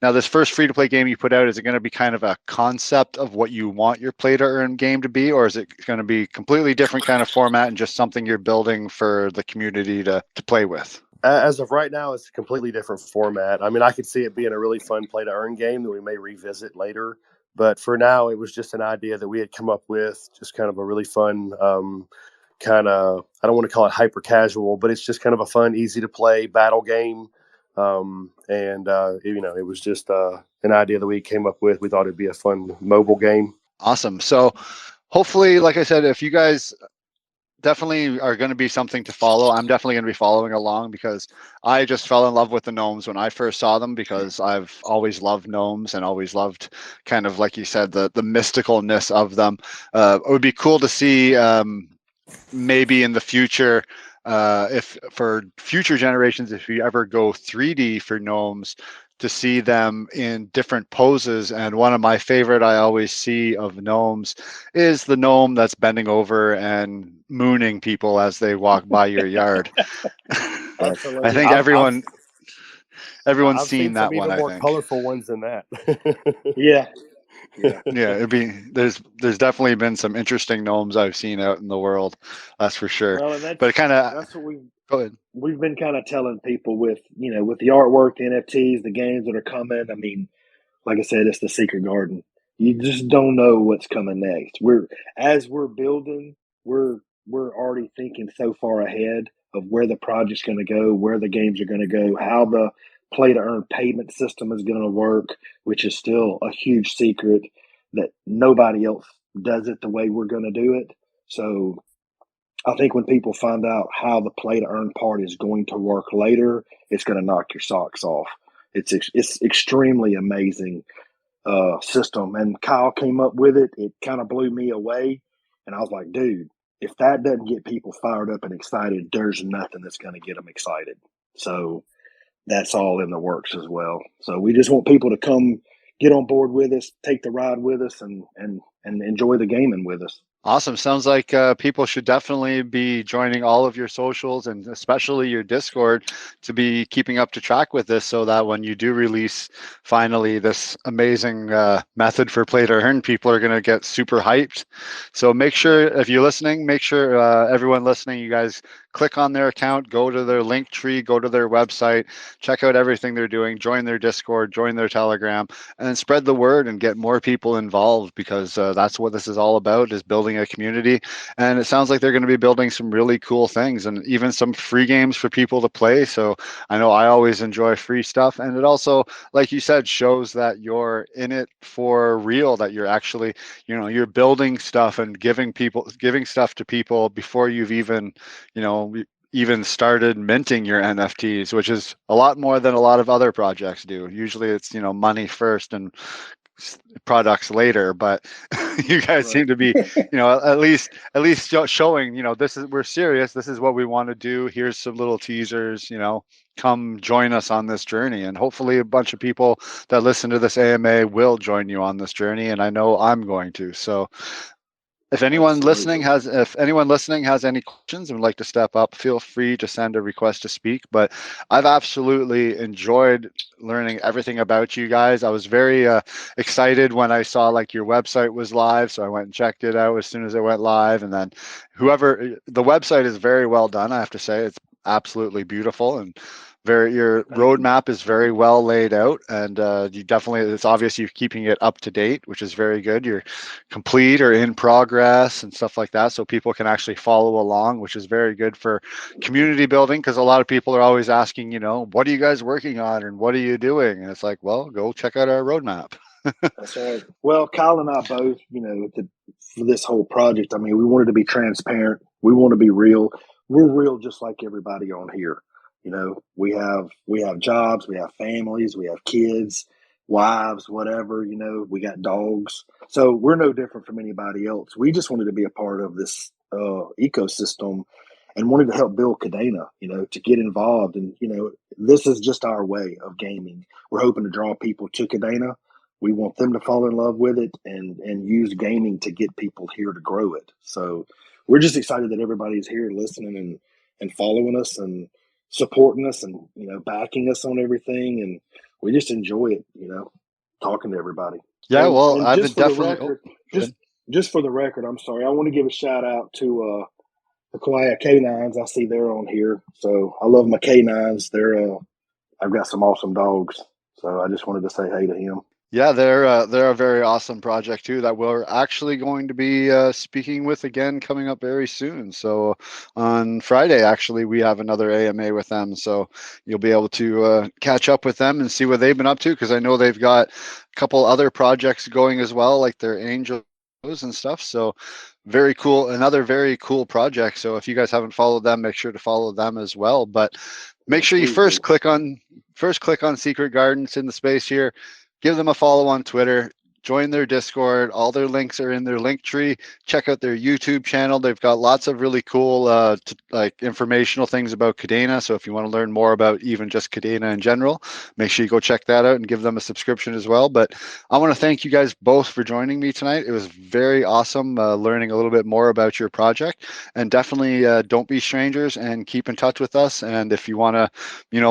now this first free-to-play game you put out, is it going to be kind of a concept of what you want your play-to-earn game to be, or is it going to be completely different kind of format and just something you're building for the community to play with? As of right now, it's a completely different format. I mean, I could see it being a really fun play-to-earn game that we may revisit later. But for now, it was just an idea that we had come up with, just kind of a really fun kind of, I don't want to call it hyper casual, but it's just kind of a fun, easy to play battle game. It was just an idea that we came up with. We thought it'd be a fun mobile game. Awesome. So hopefully, like I said, if you guys definitely are going to be something to follow, I'm definitely going to be following along, because I just fell in love with the gnomes when I first saw them, because I've always loved gnomes and always loved, kind of like you said, the mysticalness of them. It would be cool to see maybe in the future, if for future generations, if you ever go 3D for gnomes, to see them in different poses. And one of my favorite I always see of gnomes is the gnome that's bending over and mooning people as they walk by your yard. I think everyone's I've seen seen that some one, even I more think. colorful ones than that. Yeah. Yeah, there's definitely been some interesting gnomes I've seen out in the world, that's for sure. Well, and But it kind of, that's what go ahead. we've been kind of telling people with with the artwork, the NFTs, the games that are coming. I mean, like I said, it's the Secret Garden. You just don't know what's coming next. We're building, we're already thinking so far ahead of where the project's going to go, where the games are going to go, how the play to earn payment system is going to work, which is still a huge secret that nobody else does it the way we're going to do it. So I think when people find out how the play to earn part is going to work later, it's going to knock your socks off. It's extremely amazing system. And Kyle came up with it. It kind of blew me away. And I was like, dude, if that doesn't get people fired up and excited, there's nothing that's going to get them excited. So that's all in the works as well. So we just want people to come get on board with us, take the ride with us, and enjoy the gaming with us. Awesome. Sounds like people should definitely be joining all of your socials and especially your Discord to be keeping up to track with this, so that when you do release finally this amazing method for play to earn, people are going to get super hyped. So make sure, if you're listening, make sure everyone listening, you guys click on their account, go to their link tree, go to their website, check out everything they're doing, join their Discord, join their Telegram, and spread the word and get more people involved, because that's what this is all about, is building a community. And it sounds like they're going to be building some really cool things and even some free games for people to play. So I know I always enjoy free stuff. And it also, like you said, shows that you're in it for real, that you're actually, you're building stuff and giving stuff to people before you've even started minting your NFTs, which is a lot more than a lot of other projects do. Usually it's, money first and products later, but you guys seem to be, at least showing, we're serious. This is what we want to do. Here's some little teasers, come join us on this journey. And hopefully a bunch of people that listen to this AMA will join you on this journey. And I know I'm going to. So if anyone listening has any questions and would like to step up, feel free to send a request to speak. But I've absolutely enjoyed learning everything about you guys. I was very excited when I saw your website was live, so I went and checked it out as soon as it went live. And then the website is very well done, I have to say. It's absolutely beautiful, and your roadmap is very well laid out, and it's obvious you're keeping it up to date, which is very good. You're complete or in progress and stuff like that, so people can actually follow along, which is very good for community building, because a lot of people are always asking, what are you guys working on and what are you doing? And it's like, well, go check out our roadmap. That's right. Well, Kyle and I both, for this whole project, we wanted to be transparent. We want to be real. We're real just like everybody on here. We have jobs, we have families, we have kids, wives, whatever, we got dogs. So we're no different from anybody else. We just wanted to be a part of this ecosystem and wanted to help build Kadena, to get involved. And, this is just our way of gaming. We're hoping to draw people to Kadena. We want them to fall in love with it and use gaming to get people here to grow it. So we're just excited that everybody's here listening and following us and supporting us and, backing us on everything. And we just enjoy it, talking to everybody. Yeah, well, and I've just been for the definitely record, just for the record, I'm sorry, I want to give a shout out to the K9s. I see they're on here. So I love my K9s. I've got some awesome dogs. So I just wanted to say hey to him. Yeah, they're a very awesome project too that we're actually going to be speaking with again coming up very soon. So on Friday, actually, we have another AMA with them. So you'll be able to catch up with them and see what they've been up to, because I know they've got a couple other projects going as well, like their angels and stuff. So very cool, another very cool project. So if you guys haven't followed them, make sure to follow them as well. But make sure you first click on Secret Gardens in the space here. Give them a follow on Twitter, join their Discord. All their links are in their link tree. Check out their YouTube channel. They've got lots of really cool informational things about Kadena. So if you want to learn more about even just Kadena in general, make sure you go check that out and give them a subscription as well. But I want to thank you guys both for joining me tonight. It was very awesome learning a little bit more about your project. And definitely don't be strangers and keep in touch with us. And if you want to,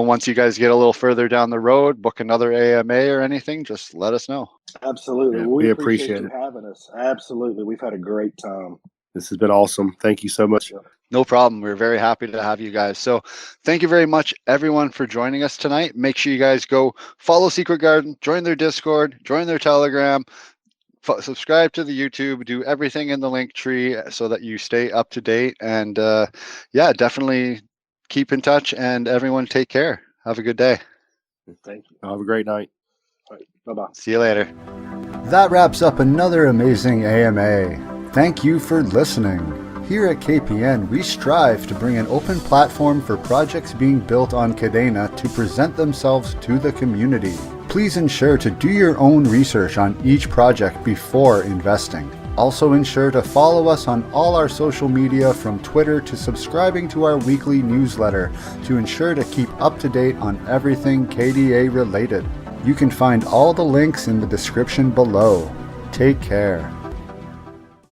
once you guys get a little further down the road, book another AMA or anything, just let us know. Absolutely. Yeah, we appreciate you it. having us. Absolutely. We've had a great time. This has been awesome. Thank you so much. No problem. We're very happy to have you guys. So thank you very much, everyone, for joining us tonight. Make sure you guys go follow Secret Garden, join their Discord, join their Telegram, subscribe to the YouTube, do everything in the link tree so that you stay up to date. And yeah, definitely keep in touch, and everyone take care. Have a good day. Thank you. Have a great night. All right, bye-bye. See you later. That wraps up another amazing AMA. Thank you for listening. Here at KPN, we strive to bring an open platform for projects being built on Kadena to present themselves to the community. Please ensure to do your own research on each project before investing. Also ensure to follow us on all our social media, from Twitter to subscribing to our weekly newsletter, to ensure to keep up to date on everything KDA related. You can find all the links in the description below. Take care.